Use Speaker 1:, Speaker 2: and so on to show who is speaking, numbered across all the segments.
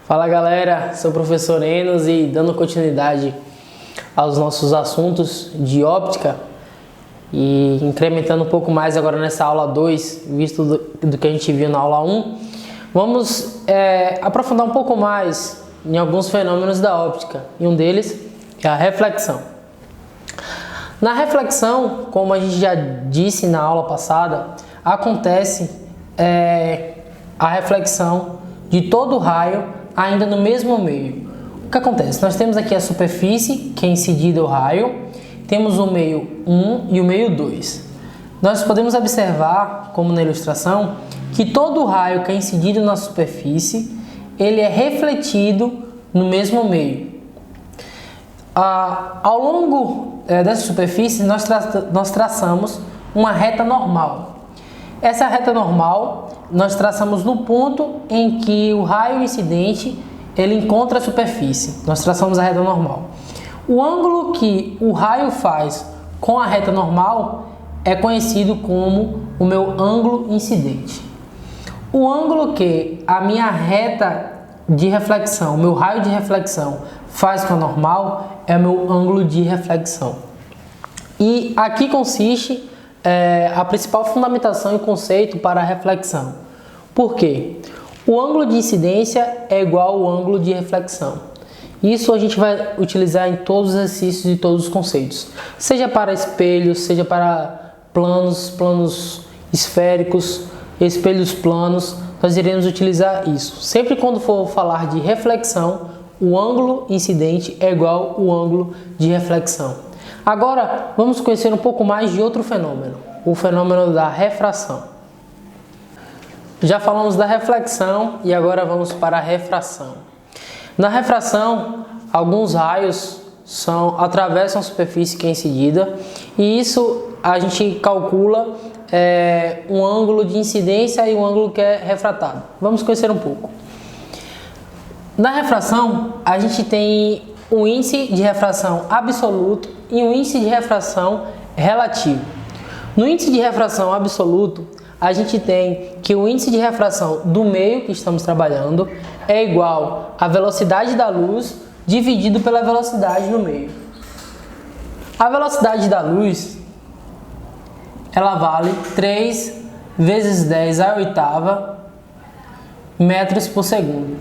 Speaker 1: Fala galera, sou o professor Enos e dando continuidade aos nossos assuntos de óptica e incrementando um pouco mais agora nessa aula 2, visto do que a gente viu na aula 1, vamos aprofundar um pouco mais em alguns fenômenos da óptica e um deles é a reflexão. Na reflexão, como a gente já disse na aula passada, acontece a reflexão de todo o raio ainda no mesmo meio. O que acontece? Nós temos aqui a superfície, que é incidida o raio, temos o meio 1 e o meio 2. Nós podemos observar, como na ilustração, que todo o raio que é incidido na superfície, ele é refletido no mesmo meio. Ao longo dessa superfície, nós traçamos uma reta normal. Essa reta normal nós traçamos no ponto em que o raio incidente ele encontra a superfície. Nós traçamos a reta normal. O ângulo que o raio faz com a reta normal é conhecido como o meu ângulo incidente. O ângulo que a minha reta de reflexão, o meu raio de reflexão faz com a normal é o meu ângulo de reflexão. E aqui consiste a principal fundamentação e conceito para a reflexão. Por quê? O ângulo de incidência é igual ao ângulo de reflexão. Isso a gente vai utilizar em todos os exercícios e todos os conceitos. Seja para espelhos, seja para planos esféricos, espelhos planos, nós iremos utilizar isso. Sempre quando for falar de reflexão, o ângulo incidente é igual ao ângulo de reflexão. Agora, vamos conhecer um pouco mais de outro fenômeno, o fenômeno da refração. Já falamos da reflexão e agora vamos para a refração. Na refração, alguns raios atravessam a superfície que é incidida e isso a gente calcula um ângulo de incidência e um ângulo que é refratado. Vamos conhecer um pouco. Na refração, a gente tem um índice de refração absoluto e um índice de refração relativo. No índice de refração absoluto, a gente tem que o índice de refração do meio que estamos trabalhando é igual à velocidade da luz dividido pela velocidade no meio. A velocidade da luz, ela vale 3 vezes 10 à oitava metros por segundo.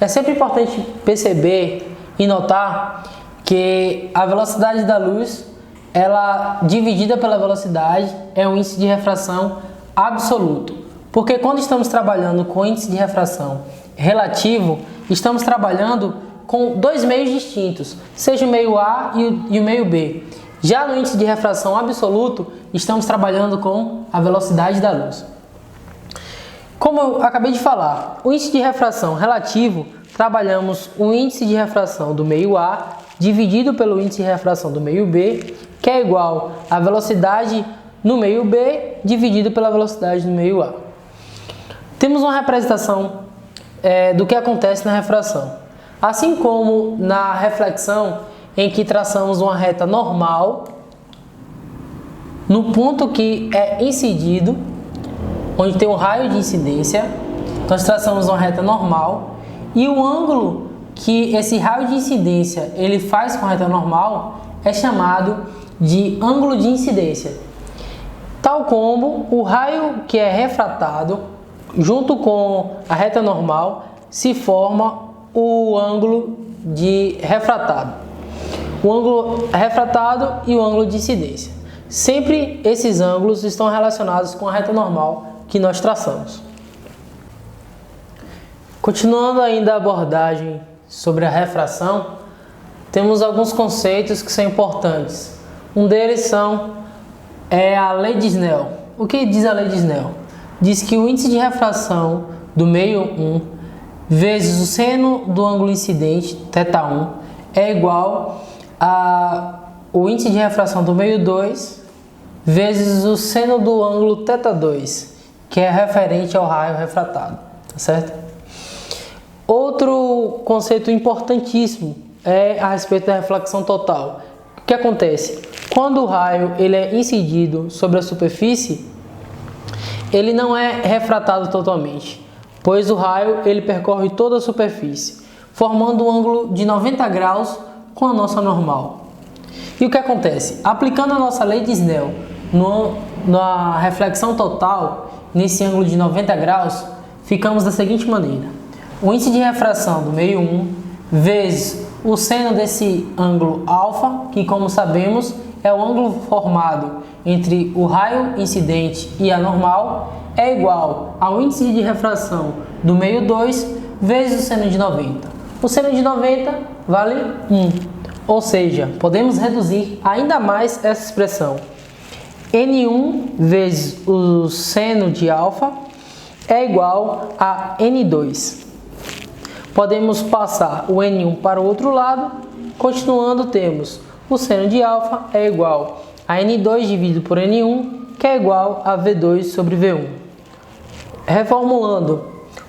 Speaker 1: É sempre importante perceber e notar que a velocidade da luz, ela dividida pela velocidade, é um índice de refração absoluto. Porque quando estamos trabalhando com índice de refração relativo, estamos trabalhando com dois meios distintos, seja o meio A e o meio B. Já no índice de refração absoluto, estamos trabalhando com a velocidade da luz. Como eu acabei de falar, o índice de refração relativo, trabalhamos o índice de refração do meio A dividido pelo índice de refração do meio B, que é igual à velocidade no meio B dividido pela velocidade no meio A. Temos uma representação do que acontece na refração. Assim como na reflexão, em que traçamos uma reta normal no ponto que é incidido, onde tem um raio de incidência, nós traçamos uma reta normal e o ângulo que esse raio de incidência ele faz com a reta normal é chamado de ângulo de incidência. Tal como o raio que é refratado, junto com a reta normal, se forma o ângulo de refratado. O ângulo refratado e o ângulo de incidência. Sempre esses ângulos estão relacionados com a reta normal que nós traçamos. Continuando ainda a abordagem sobre a refração, temos alguns conceitos que são importantes. Um deles é a lei de Snell. O que diz a lei de Snell? Diz que o índice de refração do meio 1 vezes o seno do ângulo incidente, θ1, é igual ao índice de refração do meio 2 vezes o seno do ângulo θ2, que é referente ao raio refratado, tá certo? Outro conceito importantíssimo é a respeito da reflexão total. O que acontece? Quando o raio ele é incidido sobre a superfície, ele não é refratado totalmente. pois o raio ele percorre toda a superfície, formando um ângulo de 90 graus com a nossa normal. E o que acontece? Aplicando a nossa lei de Snell na reflexão total, nesse ângulo de 90 graus, ficamos da seguinte maneira: o índice de refração do meio 1 vezes o seno desse ângulo alfa, que como sabemos é o ângulo formado entre o raio incidente e a normal, é igual ao índice de refração do meio 2 vezes o seno de 90. O seno de 90 vale 1, ou seja, podemos reduzir ainda mais essa expressão. N1 vezes o seno de alfa é igual a N2. Podemos passar o N1 para o outro lado, continuando temos o seno de alfa é igual a N2 dividido por N1, que é igual a V2 sobre V1. Reformulando,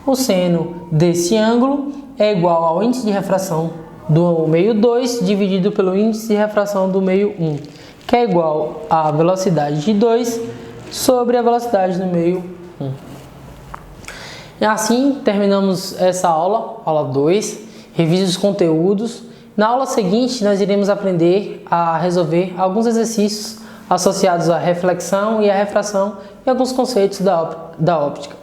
Speaker 1: o seno desse ângulo é igual ao índice de refração do meio 2 dividido pelo índice de refração do meio 1, que é igual à velocidade de 2 sobre a velocidade do meio 1. E assim terminamos essa aula 2, revise os conteúdos. Na aula seguinte nós iremos aprender a resolver alguns exercícios associados à reflexão e à refração e alguns conceitos da óptica.